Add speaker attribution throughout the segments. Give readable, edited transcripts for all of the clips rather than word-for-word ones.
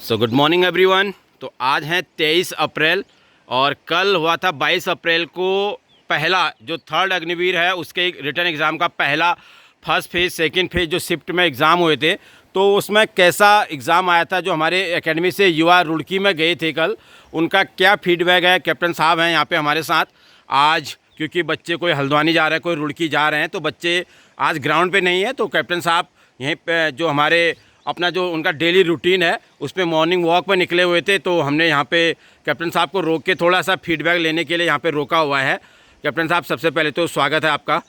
Speaker 1: So good morning everyone. तो आज है 23 अप्रैल और कल हुआ था 22 अप्रैल को पहला जो थर्ड अग्निवीर है उसके रिटर्न एग्ज़ाम का पहला फर्स्ट फेज़ सेकंड फेज़ जो शिफ्ट में एग्ज़ाम हुए थे। तो उसमें कैसा एग्ज़ाम आया था, जो हमारे एकेडमी से युवा रुड़की में गए थे कल, उनका क्या फीडबैक है। कैप्टन साहब हैं यहाँ पे हमारे साथ आज, क्योंकि बच्चे कोई हल्द्वानी जा रहे हैं, कोई रुड़की जा रहे हैं, तो बच्चे आज ग्राउंड पे नहीं है। तो कैप्टन साहब यहीं पे जो हमारे अपना जो उनका डेली रूटीन है उस पर मॉर्निंग वॉक पर निकले हुए थे। तो हमने यहाँ पे कैप्टन साहब को रोक के थोड़ा सा फीडबैक लेने के लिए यहाँ पे रोका हुआ है। कैप्टन साहब, सबसे पहले तो स्वागत है आपका।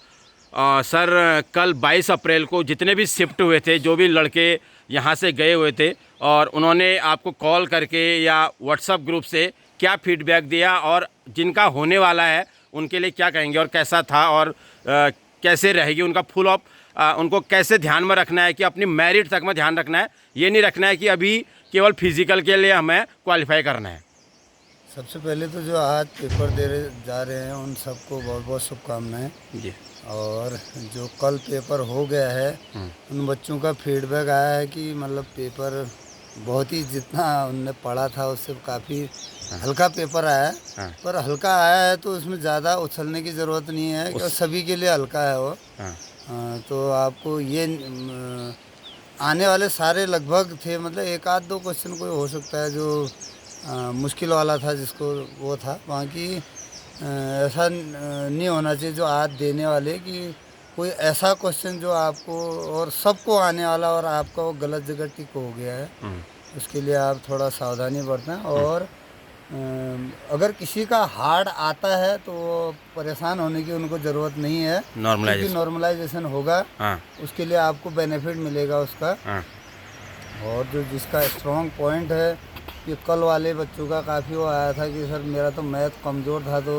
Speaker 1: सर, कल 22 अप्रैल को जितने भी शिफ्ट हुए थे, जो भी लड़के यहाँ से गए हुए थे, और उन्होंने आपको कॉल करके या व्हाट्सएप ग्रुप से क्या फीडबैक दिया, और जिनका होने वाला है उनके लिए क्या कहेंगे, और कैसा था, और कैसे रहेगी उनका फुल ऑफ, उनको कैसे ध्यान में रखना है कि अपनी मेरिट तक में ध्यान रखना है, ये नहीं रखना है कि अभी केवल फिजिकल के लिए हमें क्वालिफाई करना है।
Speaker 2: सबसे पहले तो जो आज पेपर दे रहे जा रहे हैं उन सबको बहुत बहुत शुभकामनाएं
Speaker 1: जी।
Speaker 2: और जो कल पेपर हो गया है उन बच्चों का फीडबैक आया है कि मतलब पेपर बहुत ही जितना उनने पढ़ा था उससे काफ़ी हल्का पेपर आया है।
Speaker 1: हाँ।
Speaker 2: पर हल्का आया है तो उसमें ज़्यादा उछलने की ज़रूरत नहीं है क्योंकि सभी के लिए हल्का है वो। तो आपको ये आने वाले सारे लगभग थे, मतलब एक आध दो क्वेश्चन कोई हो सकता है जो मुश्किल वाला था जिसको वो था, बाकी ऐसा नहीं होना चाहिए जो आज देने वाले कि कोई ऐसा क्वेश्चन जो आपको और सबको आने वाला और आपका वो गलत जगह टिक हो गया है। उसके लिए आप थोड़ा सावधानी बरतें और अगर किसी का हार्ड आता है तो परेशान होने की उनको ज़रूरत नहीं है, क्योंकि नॉर्मलाइजेशन होगा। उसके लिए आपको बेनिफिट मिलेगा उसका। और जो जिसका स्ट्रॉन्ग पॉइंट है कि कल वाले बच्चों का काफ़ी वो आया था कि सर मेरा तो मैथ कमज़ोर था तो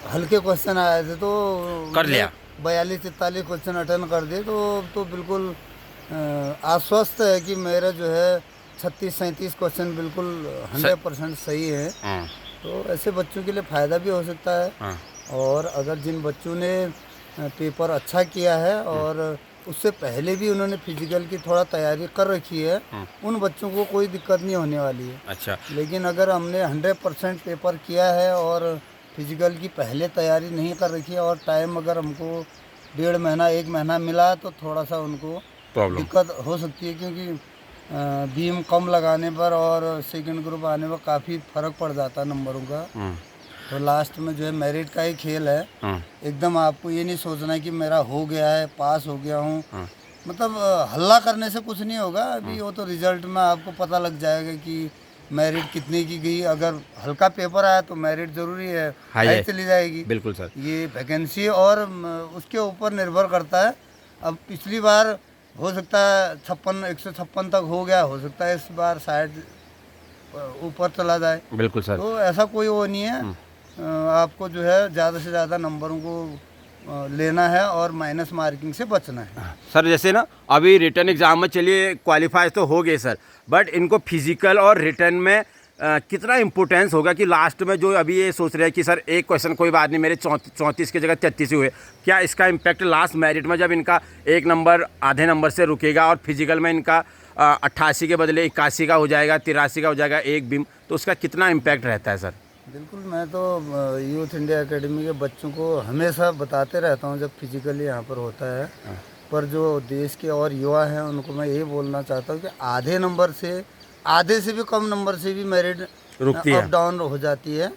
Speaker 2: हल्के क्वेश्चन आए थे तो
Speaker 1: कर लिया,
Speaker 2: 42-43 क्वेश्चन अटेंड कर दिए तो बिल्कुल आश्वस्त है कि मेरा जो है 36-37 क्वेश्चन बिल्कुल 100% सही है। तो ऐसे बच्चों के लिए फ़ायदा भी हो सकता है। और अगर जिन बच्चों ने पेपर अच्छा किया है और उससे पहले भी उन्होंने फिजिकल की थोड़ा तैयारी कर रखी है, उन बच्चों को कोई दिक्कत नहीं होने वाली है।
Speaker 1: अच्छा।
Speaker 2: लेकिन अगर हमने 100% पेपर किया है और फिजिकल की पहले तैयारी नहीं कर रखी है और टाइम अगर हमको 1.5 महीना 1 महीना मिला तो थोड़ा सा उनको दिक्कत हो सकती है, क्योंकि बीम कम लगाने पर और सेकंड ग्रुप आने पर काफ़ी फ़र्क पड़ जाता है नंबरों का। तो लास्ट में जो है मेरिट का ही खेल है। एकदम आपको ये नहीं सोचना है कि मेरा हो गया है, पास हो गया हूँ। मतलब हल्ला करने से कुछ नहीं होगा। अभी वो तो रिजल्ट में आपको पता लग जाएगा कि मेरिट कितने की गई। अगर हल्का पेपर आया तो मेरिट ज़रूरी है, हाई चली जाएगी।
Speaker 1: बिल्कुल सर,
Speaker 2: ये वैकेंसी और उसके ऊपर निर्भर करता है। अब पिछली बार हो सकता है 156 तक हो गया, हो सकता है इस बार शायद ऊपर चला जाए।
Speaker 1: बिल्कुल सर।
Speaker 2: तो ऐसा कोई वो नहीं है। आपको जो है ज़्यादा से ज़्यादा नंबरों को लेना है और माइनस मार्किंग से बचना है।
Speaker 1: सर, जैसे ना अभी रिटर्न एग्ज़ाम में चलिए क्वालिफाई तो हो गए सर, बट इनको फिजिकल और रिटर्न में कितना इम्पोर्टेंस होगा कि लास्ट में जो अभी ये सोच रहे हैं कि सर एक क्वेश्चन कोई बात नहीं, मेरे 34 की जगह 33 हुए, क्या इसका इम्पैक्ट लास्ट मेरिट में जब इनका एक नंबर आधे नंबर से रुकेगा और फिजिकल में इनका 88 के बदले 81 का हो जाएगा, 83 का हो जाएगा एक बीम, तो उसका कितना इम्पैक्ट रहता है सर?
Speaker 2: बिल्कुल, मैं तो यूथ इंडिया एकेडमी के बच्चों को हमेशा बताते रहता हूँ जब फिजिकली यहाँ पर होता है। पर जो देश के और युवा हैं उनको मैं ये बोलना चाहता हूँ कि आधे नंबर से, आधे से भी कम नंबर से भी मेरिट रुकती है, अप डाउन हो जाती है।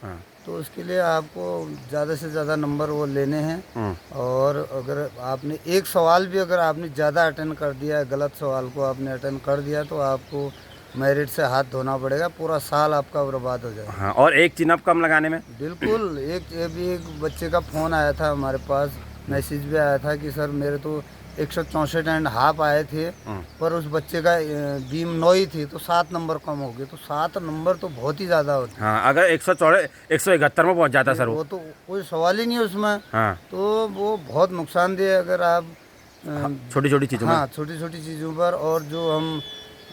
Speaker 2: तो उसके लिए आपको ज़्यादा से ज़्यादा नंबर वो लेने हैं। और अगर आपने एक सवाल भी अगर आपने ज़्यादा अटेंड कर दिया है, गलत सवाल को आपने अटेंड कर दिया, तो आपको मेरिट से हाथ धोना पड़ेगा, पूरा साल आपका बर्बाद हो जाएगा।
Speaker 1: और एक चिन्ह कम लगाने में
Speaker 2: बिल्कुल। एक बच्चे का फ़ोन आया था हमारे पास, मैसेज भी आया था कि सर मेरे तो 164.5 आए थे, पर उस बच्चे का बीम 9 ही थी तो 7 नंबर कम हो गए। तो 7 नंबर तो बहुत ही ज़्यादा होते हैं।
Speaker 1: अगर 171 में पहुंच जाता सर,
Speaker 2: वो तो कोई सवाल ही नहीं है उसमें। तो वो बहुत नुकसानदेह है अगर आप
Speaker 1: छोटी छोटी चीज़ों
Speaker 2: छोटी छोटी चीज़ों पर, और जो हम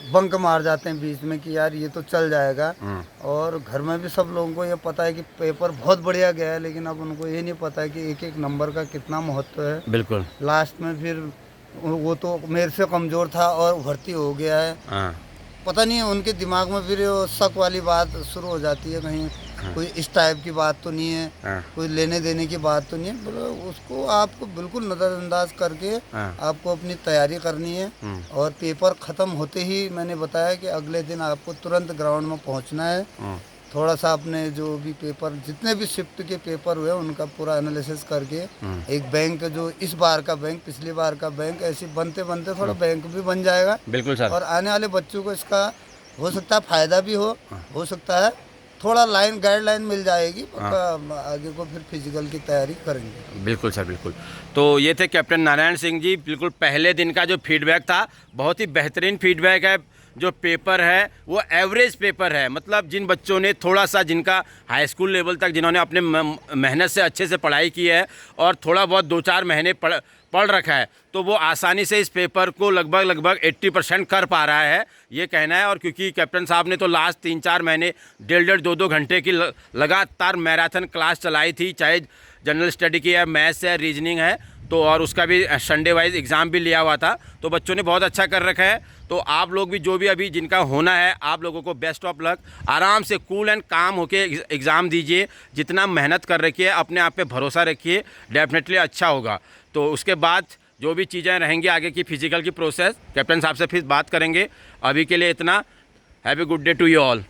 Speaker 2: बंक मार जाते हैं बीच में कि यार ये तो चल जाएगा। और घर में भी सब लोगों को ये पता है कि पेपर बहुत बढ़िया गया है, लेकिन अब उनको ये नहीं पता है कि एक एक नंबर का कितना महत्व है।
Speaker 1: बिल्कुल।
Speaker 2: लास्ट में फिर वो तो मेरे से कमज़ोर था और भर्ती हो गया है। पता नहीं उनके दिमाग में फिर वो शक वाली बात शुरू हो जाती है, कहीं कोई इस टाइप की बात तो नहीं है,
Speaker 1: हाँ।
Speaker 2: कोई लेने देने की बात तो नहीं है। बोलो उसको आपको बिल्कुल नज़रअंदाज करके
Speaker 1: हाँ।
Speaker 2: आपको अपनी तैयारी करनी है। और पेपर ख़त्म होते ही मैंने बताया कि अगले दिन आपको तुरंत ग्राउंड में पहुंचना है। थोड़ा सा अपने जो भी पेपर, जितने भी शिफ्ट के पेपर हुए उनका पूरा एनालिसिस करके एक बैंक, जो इस बार का बैंक पिछली बार का बैंक, ऐसे बनते बनते थोड़ा बैंक भी बन जाएगा।
Speaker 1: बिल्कुल सर।
Speaker 2: और आने वाले बच्चों को इसका हो सकता है फ़ायदा भी हो सकता है थोड़ा गाइडलाइन मिल जाएगी, पक्का आगे को फिर फिजिकल की तैयारी करेंगे।
Speaker 1: बिल्कुल सर, बिल्कुल। तो ये थे कैप्टन नारायण सिंह जी। बिल्कुल पहले दिन का जो फीडबैक था, बहुत ही बेहतरीन फीडबैक है। जो पेपर है वो एवरेज पेपर है, मतलब जिन बच्चों ने थोड़ा सा, जिनका हाई स्कूल लेवल तक, जिन्होंने अपने मेहनत से अच्छे से पढ़ाई की है और थोड़ा बहुत 2-4 महीने पढ़ रखा है, तो वो आसानी से इस पेपर को लगभग 80% कर पा रहा है, ये कहना है। और क्योंकि कैप्टन साहब ने तो लास्ट 3-4 महीने 1.5 2-2 घंटे की लगातार मैराथन क्लास चलाई थी, चाहे जनरल स्टडी की है, मैथ्स है, रीजनिंग है, तो और उसका भी संडे वाइज एग्ज़ाम भी लिया हुआ था। तो बच्चों ने बहुत अच्छा कर रखा है। तो आप लोग भी, जो भी अभी जिनका होना है, आप लोगों को बेस्ट ऑफ लक। आराम से कूल एंड काम होके एग्ज़ाम दीजिए। जितना मेहनत कर रखिए, अपने आप पे भरोसा रखिए, डेफिनेटली अच्छा होगा। तो उसके बाद जो भी चीज़ें रहेंगी आगे की फिजिकल की प्रोसेस, कैप्टन साहब से फिर बात करेंगे। अभी के लिए इतना। Have a good day to you all.